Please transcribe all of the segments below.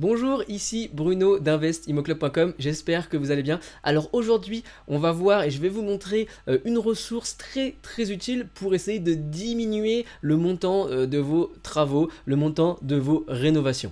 Bonjour, ici Bruno d'InvestImmoClub.com, j'espère que vous allez bien. Alors aujourd'hui, on va voir et je vais vous montrer une ressource très utile pour essayer de diminuer le montant de vos travaux, le montant de vos rénovations.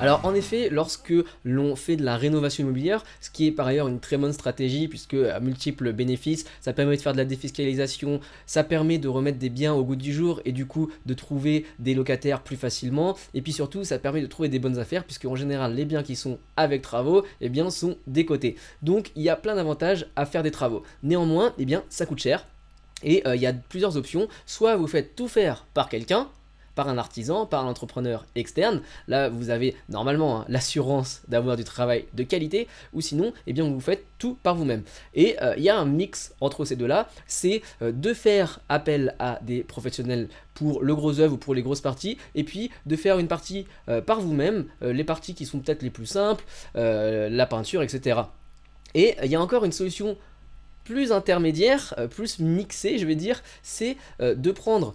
Alors en effet, lorsque l'on fait de la rénovation immobilière, ce qui est par ailleurs une très bonne stratégie puisque à multiples bénéfices, ça permet de faire de la défiscalisation, ça permet de remettre des biens au goût du jour et du coup de trouver des locataires plus facilement, et puis surtout ça permet de trouver des bonnes affaires puisque en général les biens qui sont avec travaux eh bien, sont décotés. Donc il y a plein d'avantages à faire des travaux. Néanmoins, eh bien, ça coûte cher. Et il y a plusieurs options, soit vous faites tout faire par quelqu'un, par un artisan, par un entrepreneur externe. Là, vous avez normalement l'assurance d'avoir du travail de qualité, ou sinon, eh bien, vous faites tout par vous-même. Et il y a un mix entre ces deux-là, c'est de faire appel à des professionnels pour le gros œuvre ou pour les grosses parties, et puis de faire une partie par vous-même, les parties qui sont peut-être les plus simples, la peinture, etc. Et il y a encore une solution plus intermédiaire, plus mixée, je vais dire, c'est de prendre,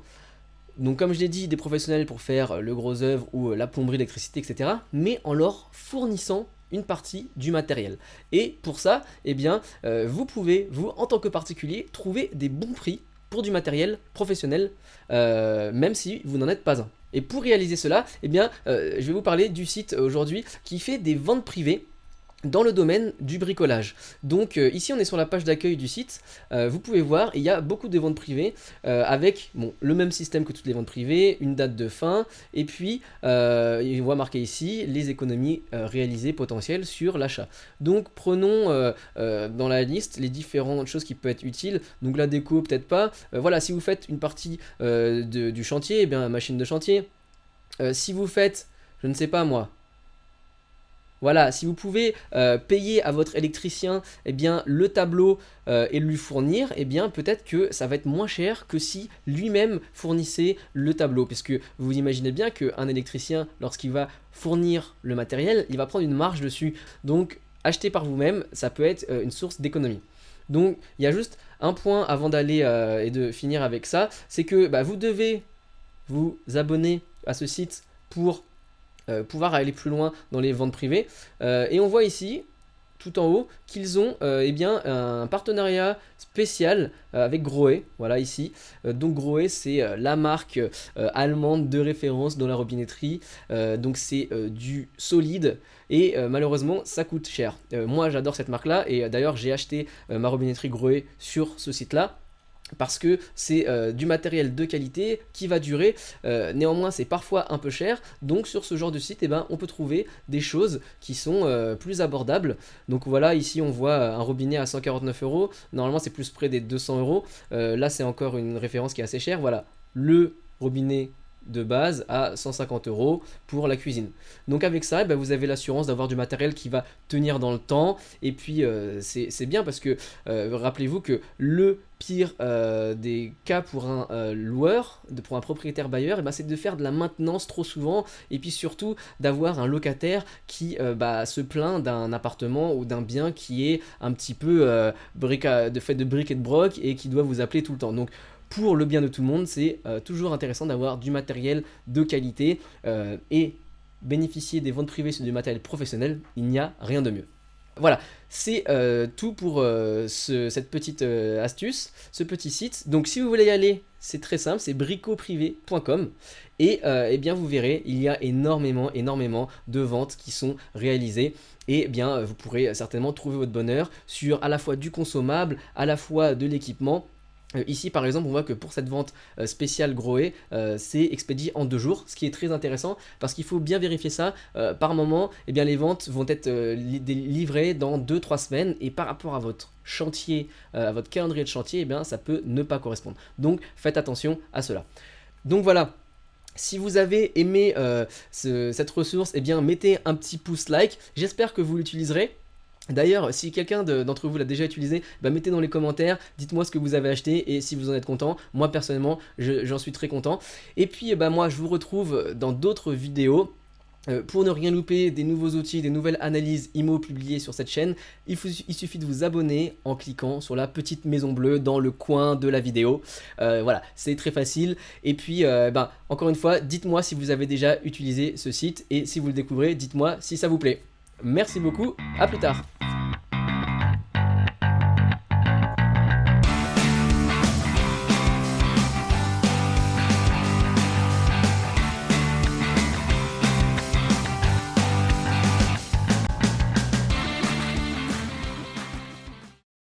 donc comme je l'ai dit, des professionnels pour faire le gros œuvre ou la plomberie, l'électricité, etc. mais en leur fournissant une partie du matériel. Et pour ça, eh bien, vous pouvez, vous, en tant que particulier, trouver des bons prix pour du matériel professionnel, même si vous n'en êtes pas un. Et pour réaliser cela, eh bien, je vais vous parler du site aujourd'hui qui fait des ventes privées dans le domaine du bricolage. Donc ici on est sur la page d'accueil du site, vous pouvez voir, il y a beaucoup de ventes privées avec le même système que toutes les ventes privées, une date de fin, et puis on voit marqué ici les économies réalisées potentielles sur l'achat. Donc prenons dans la liste les différentes choses qui peuvent être utiles, donc la déco peut-être pas, voilà, si vous faites une partie du chantier, eh bien machine de chantier, si vous faites, je ne sais pas moi, voilà, si vous pouvez payer à votre électricien eh bien, le tableau et lui fournir, eh bien peut-être que ça va être moins cher que si lui-même fournissait le tableau. Puisque vous imaginez bien qu'un électricien, lorsqu'il va fournir le matériel, il va prendre une marge dessus. Donc acheter par vous-même, ça peut être une source d'économie. Donc il y a juste un point avant d'aller et de finir avec ça, c'est que vous devez vous abonner à ce site pour pouvoir aller plus loin dans les ventes privées. Et on voit ici, tout en haut, qu'ils ont eh bien, un partenariat spécial avec Grohe, voilà ici. Donc Grohe, c'est la marque allemande de référence dans la robinetterie. Donc c'est du solide et malheureusement ça coûte cher. Moi j'adore cette marque là et d'ailleurs j'ai acheté ma robinetterie Grohe sur ce site là, parce que c'est du matériel de qualité qui va durer, néanmoins c'est parfois un peu cher, donc sur ce genre de site on peut trouver des choses qui sont plus abordables. Donc voilà, ici on voit un robinet à 149 €, normalement c'est plus près des 200 €, là c'est encore une référence qui est assez chère, voilà, le robinet de base à 150 € pour la cuisine. Donc avec ça, vous avez l'assurance d'avoir du matériel qui va tenir dans le temps, et puis c'est bien parce que rappelez-vous que le pire des cas pour un loueur, pour un propriétaire bailleur, c'est de faire de la maintenance trop souvent, et puis surtout d'avoir un locataire qui se plaint d'un appartement ou d'un bien qui est un petit peu fait de briques et de broc et qui doit vous appeler tout le temps. Donc pour le bien de tout le monde, c'est toujours intéressant d'avoir du matériel de qualité et bénéficier des ventes privées sur du matériel professionnel, il n'y a rien de mieux. Voilà, c'est tout pour cette petite astuce, ce petit site. Donc si vous voulez y aller, c'est très simple, c'est bricoprivé.com et eh bien vous verrez, il y a énormément de ventes qui sont réalisées. Et bien vous pourrez certainement trouver votre bonheur sur à la fois du consommable, à la fois de l'équipement. Ici par exemple on voit que pour cette vente spéciale Grohe, c'est expédié en 2 jours, ce qui est très intéressant parce qu'il faut bien vérifier ça. Par moment, les ventes vont être livrées dans 2-3 semaines, et par rapport à votre chantier, à votre calendrier de chantier, ça peut ne pas correspondre. Donc faites attention à cela. Donc voilà. Si vous avez aimé cette ressource, mettez un petit pouce like, j'espère que vous l'utiliserez. D'ailleurs, si quelqu'un d'entre vous l'a déjà utilisé, mettez dans les commentaires, dites-moi ce que vous avez acheté et si vous en êtes content. Moi personnellement, j'en suis très content. Et puis moi je vous retrouve dans d'autres vidéos. Pour ne rien louper des nouveaux outils, des nouvelles analyses IMO publiées sur cette chaîne, il suffit de vous abonner en cliquant sur la petite maison bleue dans le coin de la vidéo. Voilà, c'est très facile. Et puis, encore une fois, dites-moi si vous avez déjà utilisé ce site et si vous le découvrez, dites-moi si ça vous plaît. Merci beaucoup, à plus tard.